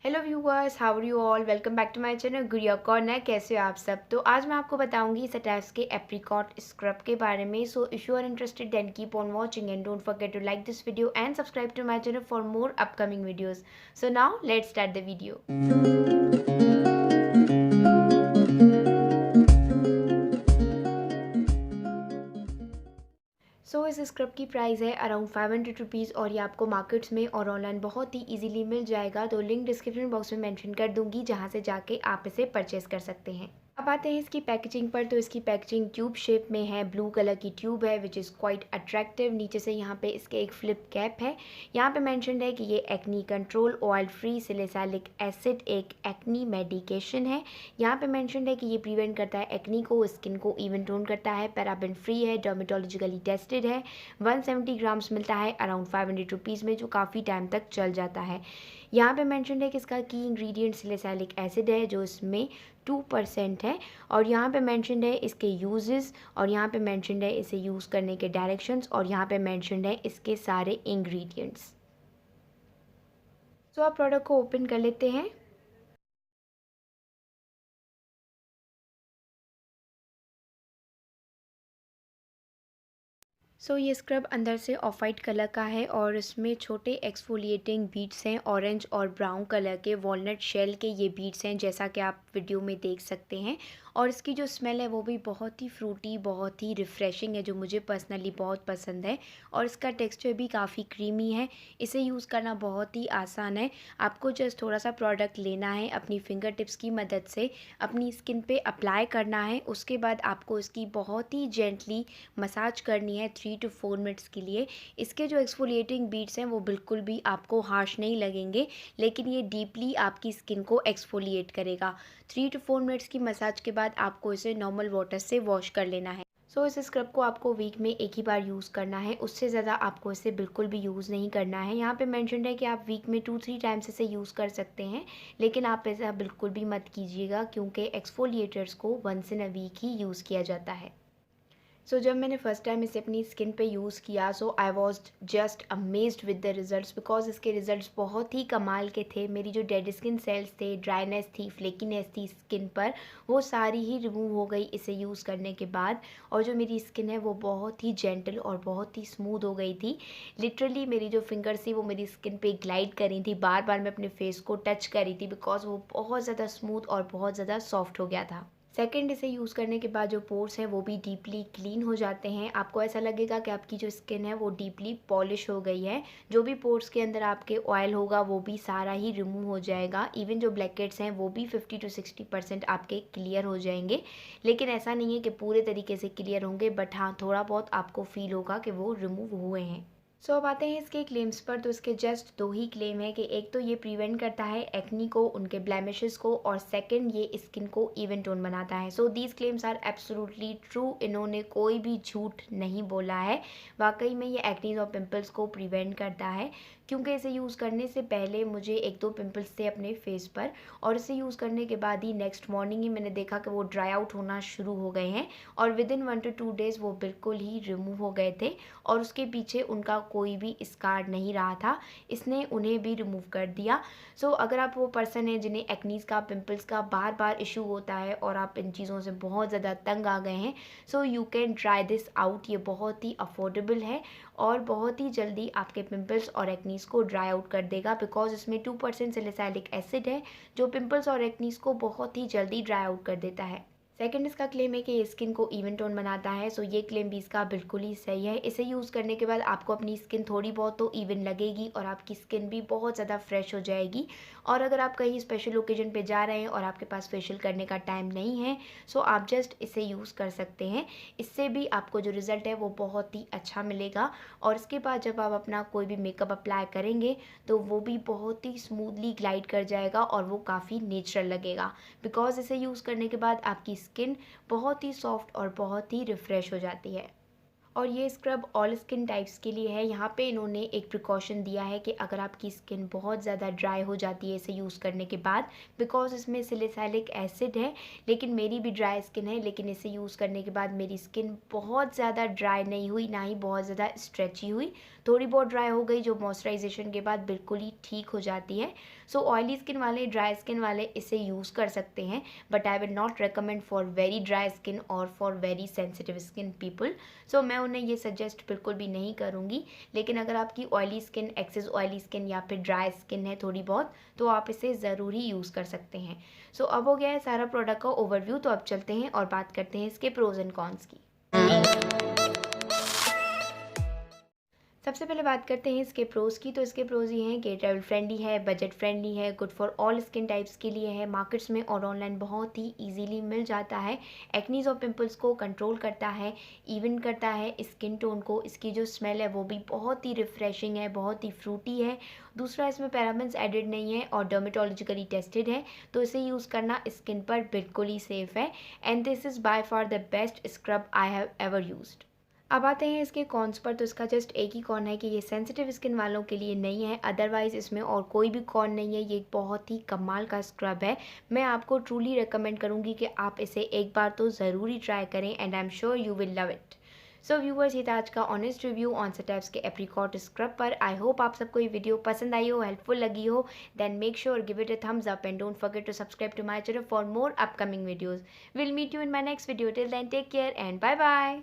Hello viewers, how are you all. Welcome back to my channel Gudiya corner. कैसे हो आप सब। तो आज मैं आपको बताऊंगी St.Ives के एप्रिकॉट स्क्रब के बारे में। So if you are interested then keep on watching and don't forget to like this video and subscribe to my channel for more upcoming videos. So now let's start the video. So इस scrub की price है around 500 rupees और ये आपको markets में और online बहुत ही easily मिल जाएगा। तो लिंक डिस्क्रिप्शन बॉक्स में मेंशन कर दूंगी, जहां से जाके आप इसे परचेस कर सकते हैं। अब आते हैं इसकी पैकेजिंग पर। तो इसकी पैकेजिंग ट्यूब शेप में है, ब्लू कलर की ट्यूब है विच इज़ क्वाइट अट्रैक्टिव। नीचे से यहाँ पे इसके एक फ्लिप कैप है। यहाँ पे मेंशन्ड है कि ये acne control oil free salicylic acid एक एक्नी मेडिकेशन है। यहाँ पे मेंशन्ड है कि ये प्रिवेंट करता है एक्नी को, स्किन को इवन टोन करता है, पैराबेन फ्री है, डर्मेटोलॉजिकली टेस्टेड है। 170 ग्राम्स मिलता है अराउंड 500 रुपीज़ में, जो काफ़ी टाइम तक चल जाता है। यहाँ पे मेंशन्ड है कि इसका की इंग्रेडिएंट सैलिसिलिक एसिड है, जो इसमें 2% है। और यहाँ पे मेंशन्ड है इसके यूजेस, और यहाँ पे मेंशन्ड है इसे यूज़ करने के डायरेक्शंस, और यहाँ पे मेंशन्ड है इसके सारे इंग्रेडिएंट्स। सो आप प्रोडक्ट को ओपन कर लेते हैं। सो ये स्क्रब अंदर से ऑफ वाइट कलर का है और इसमें छोटे एक्सफोलिएटिंग बीड्स हैं, ऑरेंज और ब्राउन कलर के वॉलनट शेल के ये बीड्स हैं, जैसा कि आप वीडियो में देख सकते हैं। और इसकी जो स्मेल है वो भी बहुत ही फ्रूटी, बहुत ही रिफ़्रेशिंग है, जो मुझे पर्सनली बहुत पसंद है। और इसका टेक्सचर भी काफ़ी क्रीमी है। इसे यूज़ करना बहुत ही आसान है। आपको जस्ट थोड़ा सा प्रोडक्ट लेना है, अपनी फिंगर टिप्स की मदद से अपनी स्किन पे अप्लाई करना है। उसके बाद आपको इसकी बहुत ही जेंटली मसाज करनी है 3 to 4 मिनट्स के लिए। इसके जो एक्सफोलिएटिंग बीड्स हैं वो बिल्कुल भी आपको हार्श नहीं लगेंगे, लेकिन ये डीपली आपकी स्किन को एक्सफोलिएट करेगा। 3 to 4 मिनट्स की मसाज के बाद आपको इसे नॉर्मल वाटर से वॉश कर लेना है। सो इस स्क्रब को आपको वीक में एक ही बार यूज़ करना है, उससे ज़्यादा आपको इसे बिल्कुल भी यूज़ नहीं करना है। यहाँ पे मेंशन्ड है कि आप वीक में 2-3 टाइम्स इसे यूज़ कर सकते हैं, लेकिन आप ऐसा बिल्कुल भी मत कीजिएगा, क्योंकि एक्सफोलिएटर्स को वंस इन अ वीक ही यूज़ किया जाता है। सो जब मैंने फ़र्स्ट टाइम इसे अपनी स्किन पे यूज़ किया, so I was just amazed with the results, because इसके रिज़ल्ट्स बहुत ही कमाल के थे। मेरी जो डेड स्किन सेल्स थे, ड्राइनेस थी, फ्लेकीनेस थी स्किन पर, वो सारी ही रिमूव हो गई इसे यूज़ करने के बाद। और जो मेरी स्किन है वो बहुत ही जेंटल और बहुत ही स्मूथ हो गई थी। लिटरली मेरी जो फिंगर्स थी वो मेरी स्किन पे ग्लाइड कर रही थी, बार बार मैं अपने फेस को टच कर रही थी, बिकॉज वो बहुत ज़्यादा स्मूथ और बहुत ज़्यादा सॉफ्ट हो गया था। सेकेंड, इसे यूज़ करने के बाद जो पोर्स हैं वो भी डीपली क्लीन हो जाते हैं। आपको ऐसा लगेगा कि आपकी जो स्किन है वो डीपली पॉलिश हो गई है। जो भी पोर्स के अंदर आपके ऑयल होगा वो भी सारा ही रिमूव हो जाएगा। इवन जो ब्लैकहेड्स हैं वो भी 50 to 60% आपके क्लियर हो जाएंगे। लेकिन ऐसा नहीं है कि पूरे तरीके से क्लियर होंगे, बट हाँ, थोड़ा बहुत आपको फील होगा कि वो रिमूव हुए हैं। सो अब आते हैं इसके क्लेम्स पर। तो इसके जस्ट 2 ही क्लेम है कि एक तो ये प्रिवेंट करता है एक्नी को, उनके ब्लेमिशेस को, और सेकंड ये स्किन को इवन टोन बनाता है। So these claims are absolutely true. इन्होंने कोई भी झूठ नहीं बोला है। वाकई में ये एक्नीज और पिंपल्स को प्रिवेंट करता है, क्योंकि इसे यूज़ करने से पहले मुझे 1-2 पिंपल्स थे अपने फेस पर, और इसे यूज़ करने के बाद ही नेक्स्ट मॉर्निंग ही मैंने देखा कि वो ड्राई आउट होना शुरू हो गए हैं, और विद इन 1 to 2 डेज़ वो बिल्कुल ही रिमूव हो गए थे, और उसके पीछे उनका कोई भी स्कार नहीं रहा था। इसने उन्हें भी रिमूव कर दिया। सो अगर आप वो पर्सन हैं जिन्हें एक्नीज का, पिंपल्स का बार बार इशू होता है और आप इन चीज़ों से बहुत ज़्यादा तंग आ गए हैं, so you can try this out. ये बहुत ही अफोर्डेबल है और बहुत ही जल्दी आपके पिंपल्स और एक्नीज को ड्राई आउट कर देगा, बिकॉज इसमें 2% सैलिसिलिक एसिड है, जो पिंपल्स और एक्नीज को बहुत ही जल्दी ड्राई आउट कर देता है। सेकंड, इसका क्लेम है कि ये स्किन को इवन टोन बनाता है। सो ये क्लेम भी इसका बिल्कुल ही सही है। इसे यूज़ करने के बाद आपको अपनी स्किन थोड़ी बहुत तो इवन लगेगी, और आपकी स्किन भी बहुत ज़्यादा फ्रेश हो जाएगी। और अगर आप कहीं स्पेशल ओकेजन पे जा रहे हैं और आपके पास फेशियल करने का टाइम नहीं है, सो आप जस्ट इसे यूज़ कर सकते हैं। इससे भी आपको जो रिज़ल्ट है वो बहुत ही अच्छा मिलेगा। और इसके बाद जब आप अपना कोई भी मेकअप अप्लाई करेंगे तो वो भी बहुत ही स्मूथली ग्लाइड कर जाएगा और वो काफ़ी नेचुरल लगेगा, बिकॉज इसे यूज़ करने के बाद आपकी स्किन बहुत ही सॉफ्ट और बहुत ही रिफ़्रेश हो जाती है। और ये स्क्रब ऑल स्किन टाइप्स के लिए है। यहाँ पे इन्होंने एक प्रिकॉशन दिया है कि अगर आपकी स्किन बहुत ज़्यादा ड्राई हो जाती है इसे यूज़ करने के बाद, बिकॉज इसमें सिलिसैलिक एसिड है, लेकिन मेरी भी ड्राई स्किन है, लेकिन इसे यूज़ करने के बाद मेरी स्किन बहुत ज़्यादा ड्राई नहीं हुई, ना ही बहुत ज़्यादा स्ट्रेची हुई, थोड़ी बहुत ड्राई हो गई जो मॉइस्चराइजेशन के बाद बिल्कुल ही ठीक हो जाती है। सो ऑयली स्किन वाले, ड्राई स्किन वाले इसे यूज़ कर सकते हैं, but I will not recommend for very dry skin और for very sensitive skin people. So मैं उन्हें ये सजेस्ट बिल्कुल भी नहीं करूँगी। लेकिन अगर आपकी oily skin, excess oily skin या फिर ड्राई स्किन है थोड़ी बहुत, तो आप इसे ज़रूर ही यूज़ कर सकते हैं। सो अब हो गया है सारा प्रोडक्ट का ओवरव्यू, तो अब चलते हैं और बात करते हैं इसके प्रोज एंड कॉन्स की। सबसे पहले बात करते हैं इसके प्रोज़ की। तो इसके प्रोज़ ये हैं कि ट्रैवल फ्रेंडली है, बजट फ्रेंडली है, good for all skin types के लिए है, मार्केट्स में और ऑनलाइन बहुत ही इजीली मिल जाता है, एक्नीज और पिंपल्स को कंट्रोल करता है, इवन करता है स्किन टोन को, इसकी जो स्मेल है वो भी बहुत ही रिफ़्रेशिंग है, बहुत ही फ्रूटी है। दूसरा, इसमें पैराबेन्स एडेड नहीं है और डर्मेटोलॉजिकली टेस्टेड है, तो इसे यूज़ करना स्किन पर बिल्कुल ही सेफ़ है। And this is by far the best scrub I have ever used. अब आते हैं इसके कॉन्स पर। तो इसका जस्ट एक ही कॉन है कि ये सेंसिटिव स्किन वालों के लिए नहीं है, अदरवाइज़ इसमें और कोई भी कॉन नहीं है। ये एक बहुत ही कमाल का स्क्रब है, मैं आपको ट्रूली रिकमेंड करूँगी कि आप इसे एक बार तो ज़रूर ही ट्राई करें, and I am sure you will love it. So viewers, ये था आज का ऑनेस्ट रिव्यू ऑन स्ट.इव्स के एप्रिकॉट स्क्रब पर। आई होप आप सबको ये वीडियो पसंद आई हो, हेल्पफुल लगी हो। Then make sure give it a thumbs up and don't forget to subscribe to my channel for more upcoming videos. Will meet you in my next video, till then take care and bye bye.